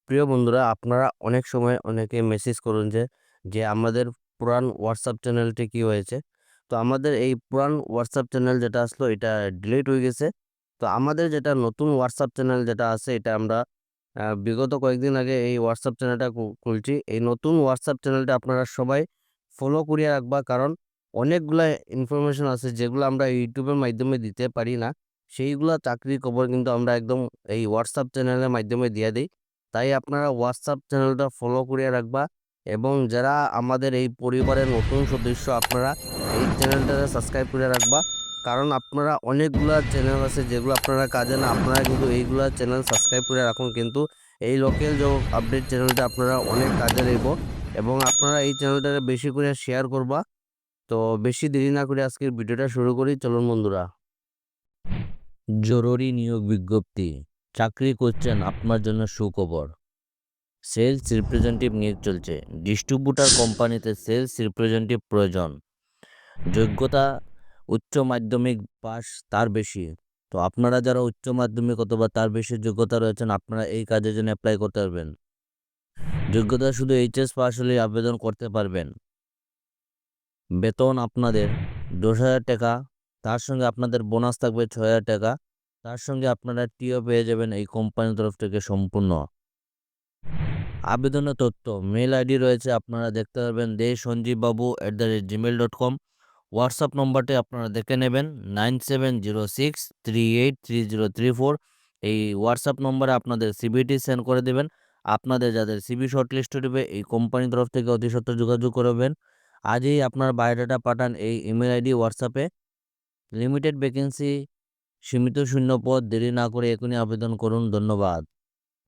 প্রিয় বন্ধুরা, আপনারা অনেক সময় অনেকে মেসেজ করুন যে আমাদের পুরান হোয়াটসঅ্যাপ চ্যানেলটি কি হয়েছে। তো আমাদের এই পুরান হোয়াটসঅ্যাপ চ্যানেল যেটা আসলো এটা ডিলিট হয়ে গেছে। তো আমাদের যেটা নতুন হোয়াটসঅ্যাপ চ্যানেল যেটা আছে এটা আমরা বিগত কয়েকদিন আগে এই হোয়াটসঅ্যাপ চ্যানেলটা খুলছি। এই নতুন হোয়াটসঅ্যাপ চ্যানেলটা আপনারা সবাই ফলো করিয়ে রাখবা, কারণ অনেকগুলা ইনফরমেশন আছে যেগুলো আমরা ইউটিউবের মাধ্যমে দিতে পারি না। সেইগুলা চাকরির খবর কিন্তু আমরা একদম এই হোয়াটসঅ্যাপ চ্যানেলের মাধ্যমে দিয়ে দিই। তাই আপনারা হোয়াটসঅ্যাপ চ্যানেলটা ফলো করিয়ে রাখবা, এবং যারা আমাদের এই পরিবারের নতুন সদস্য আপনারা এই চ্যানেলটাকে সাবস্ক্রাইব করে রাখবা। কারণ আপনারা অনেকগুলা চ্যানেল আছে যেগুলো আপনারা কাজে না, আপনারা কিন্তু এইগুলা চ্যানেল সাবস্ক্রাইব করে রাখুন, কিন্তু এই লোকাল জব আপডেট চ্যানেলটা আপনারা অনেক কাজে লাগব। এবং আপনারা এই চ্যানেলটাকে বেশি করে শেয়ার করবা। তো বেশি দেরি না করে আজকের ভিডিওটা শুরু করি, চলুন বন্ধুরা। জরুরি নিয়োগ বিজ্ঞপ্তি। চাকরি করছেন, আপনার জন্য সুখবর। সেলস রিপ্রেজেন্টেটিভ নিয়োগ চলছে। ডিস্ট্রিবিউটার কোম্পানিতে সেলস রিপ্রেজেন্টেটিভ প্রয়োজন। যোগ্যতা উচ্চ মাধ্যমিক পাস তার বেশি। তো আপনারা যারা উচ্চ মাধ্যমিক অথবা তার বেশি যোগ্যতা রয়েছেন, আপনারা এই কাজের জন্য অ্যাপ্লাই করতে পারবেন। যোগ্যতা শুধু এইচএস পাস হলে আবেদন করতে পারবেন। বেতন আপনাদের 10,000 টাকা, তার সঙ্গে আপনাদের বোনাস থাকবে 6,000 টাকা। তার সঙ্গে আপনারা টিও পেয়ে যাবেন এই কোম্পানির তরফ থেকে সম্পূর্ণ। আবেদনের তথ্য, মেল আইডি রয়েছে, আপনারা দেখতে পারবেন দেসঞ্জীববাবু@gmail.com। হোয়াটসঅ্যাপ নম্বরটি আপনারা দেখে নেবেন 9706383034। এই হোয়াটসঅ্যাপ নম্বরে আপনাদের সিবিটি সেন্ড করে দেবেন। আপনাদের যাদের সিবি শর্টলিস্ট হবে এই কোম্পানির তরফ থেকে অতি সত্বর যোগাযোগ করবেন। আজই আপনার বায়োডাটা পাঠান এই ইমেল আইডি হোয়াটসঅ্যাপে। লিমিটেড ভ্যাকেন্সি, সীমিত শূন্য পদ, দেরি না করে এখনই আবেদন করুন। ধন্যবাদ।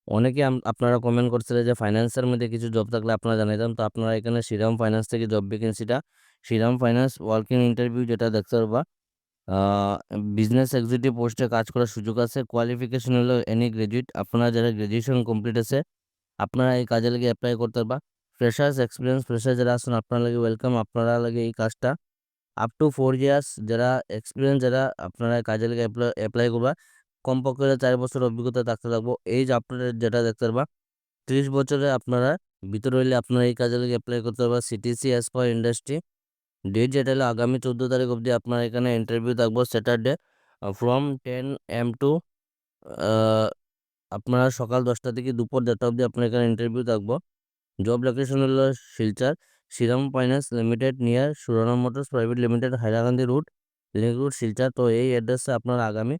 অনেকে আপনারা কমেন্ট করছিলেন যে ফাইন্যান্সের মধ্যে কিছু জব থাকলে আপনারা জানাইতাম। তো আপনারা এখানে শ্রীরাম ফাইন্যান্স থেকে জব ভ্যাকেন্সিটা, শ্রীরাম ফাইন্যান্স ওয়ার্কিং ইন্টারভিউ যেটা দেখতে পারবা। বিজনেস এক্সিকিউটিভ পোস্টে কাজ করার সুযোগ আছে। কোয়ালিফিকেশন হলো এনি গ্রাজুয়েট। আপনারা যারা গ্রাজুয়েশন কমপ্লিট আছে আপনারা এই কাজে লাগে অ্যাপ্লাই করতে পারবা। ফ্রেশার্স এক্সপিরিয়েন্স, ফ্রেশার যারা আছেন আপনারা লাগে ওয়েলকাম, আপনারা লাগে এই কাজটা। আপ টু 4 ইয়ার্স যারা এক্সপিরিয়েন্স, যারা আপনারা কাজে লাগে অ্যাপ্লাই করবা। কমপক্ষে 4 বছর অভিজ্ঞতা থাকতে লাগবো। এই যে আপনারা যেটা দেখতে পারবা 30 বছরে আপনারা ভিতরে হইলে আপনারা এই কাজে লাগে অ্যাপ্লাই করতে পারবা। CTC as per industry. Date যেটা হলো আগামী 14 তারিখ অবধি আপনার এখানে ইন্টারভিউ থাকবো স্যাটারডে ফ্রম 10 AM টু আপনারা সকাল 10টা থেকে দুপুর 1:30 অবধি আপনার এখানে ইন্টারভিউ থাকবো। জব লোকেশন হলো Silchar, Shriram finance limited near Surana motors private limited, Hailakandi route, link route, Silchar. তো এই অ্যাড্রেসে আপনার আগামী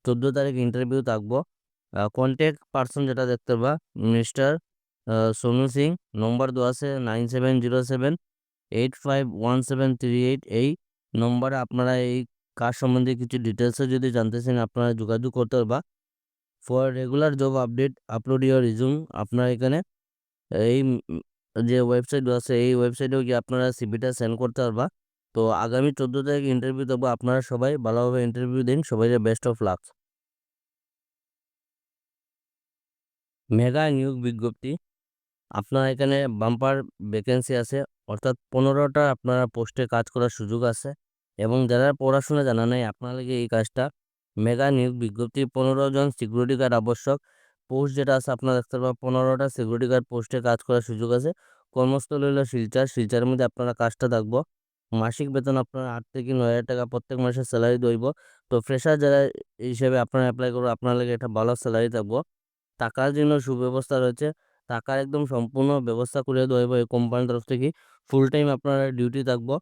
14 তারিখ ইন্টারভিউ থাকবো। কন্ট্যাক্ট পার্সন যেটা দেখতে পাবা মিস্টার সোনু সিং। নম্বর দেওয়া আছে 9707851738। এই নম্বরে আপনারা এই কাজ সম্বন্ধে কিছু ডিটেলসে যদি জানতে চান আপনারা যোগাযোগ করতে পারবা। For regular job update upload your resume. আপনারা এখানে এই যে ওয়েবসাইট আছে এই ওয়েবসাইটেও গিয়ে আপনারা সিভিটা সেন্ড করতে পারবা। তো আগামী 14 তারিখ ইন্টারভিউ দেবো। আপনারা সবাই ভালোভাবে ইন্টারভিউ দিন। সবাই বেস্ট অফ লাক। মেগা নিয়োগ বিজ্ঞপ্তি। আপনার এখানে বাম্পার ভ্যাকেন্সি আছে, অর্থাৎ 15টা আপনারা পোস্টে কাজ করার সুযোগ আছে। এবং যারা পড়াশোনা জানা নেই আপনার লাগে এই কাজটা। মেগা নিয়োগ বিজ্ঞপ্তি, 15 জন সিকিউরিটি গার্ড আবশ্যক। পোস্ট যেটা আছে আপনারা দেখতে পাবেন 15টা সিকিউরিটি গার্ড পোস্টে কাজ করার সুযোগ আছে। কর্মস্থল হলো শিলচর। শিলচরের মধ্যে আপনারা কাজটা থাকবো। মাসিক বেতন আপনার 8 থেকে 9,000 টাকা প্রত্যেক মাসে স্যালারি দইব। তো ফ্রেশার যারা এই হিসেবে আপনারা অ্যাপ্লাই করবো আপনার লাগে একটা ভালো স্যালারি থাকবো। টাকার জন্য সুব্যবস্থা রয়েছে। টাকার একদম সম্পূর্ণ ব্যবস্থা করে দেওয়া হবে এই কোম্পানির তরফ থেকে। ফুল টাইম আপনারা ডিউটি থাকবো।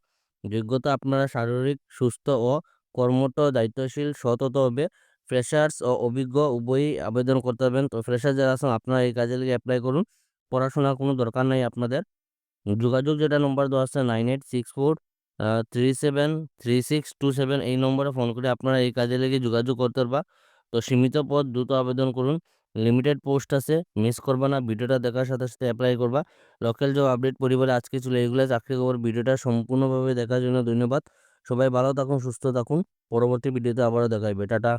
যোগ্যতা আপনারা শারীরিক সুস্থ ও কর্মঠ, দায়িত্বশীল, সৎ হতে হবে। ফ্রেশার্স ও অভিজ্ঞ উভয়ই আবেদন করতে পারবেন। তো ফ্রেশার যারা আছেন আপনারা এই কাজে লেগে অ্যাপ্লাই করুন। পড়াশোনার কোনো দরকার নাই আপনাদের। যোগাযোগ যেটা নম্বর দেওয়া আছে 9864373627। এই নম্বরে ফোন করে আপনারা এই কাজে লেগে যোগাযোগ করতে পারবা। তো সীমিত পদ, দ্রুত আবেদন করুন। লিমিটেড পোস্ট আছে, মিস করবা না। ভিডিওটা দেখার সাথে সাথে অ্যাপ্লাই করবা। লোকাল জব আপডেট পরিবারে আজকে ছিল এগুলো চাকরি খবর। ভিডিওটা সম্পূর্ণভাবে দেখার জন্য ধন্যবাদ। সবাই ভালো থাকুন, সুস্থ থাকুন। পরবর্তী ভিডিওতে আবারও দেখা হবে। টাটা।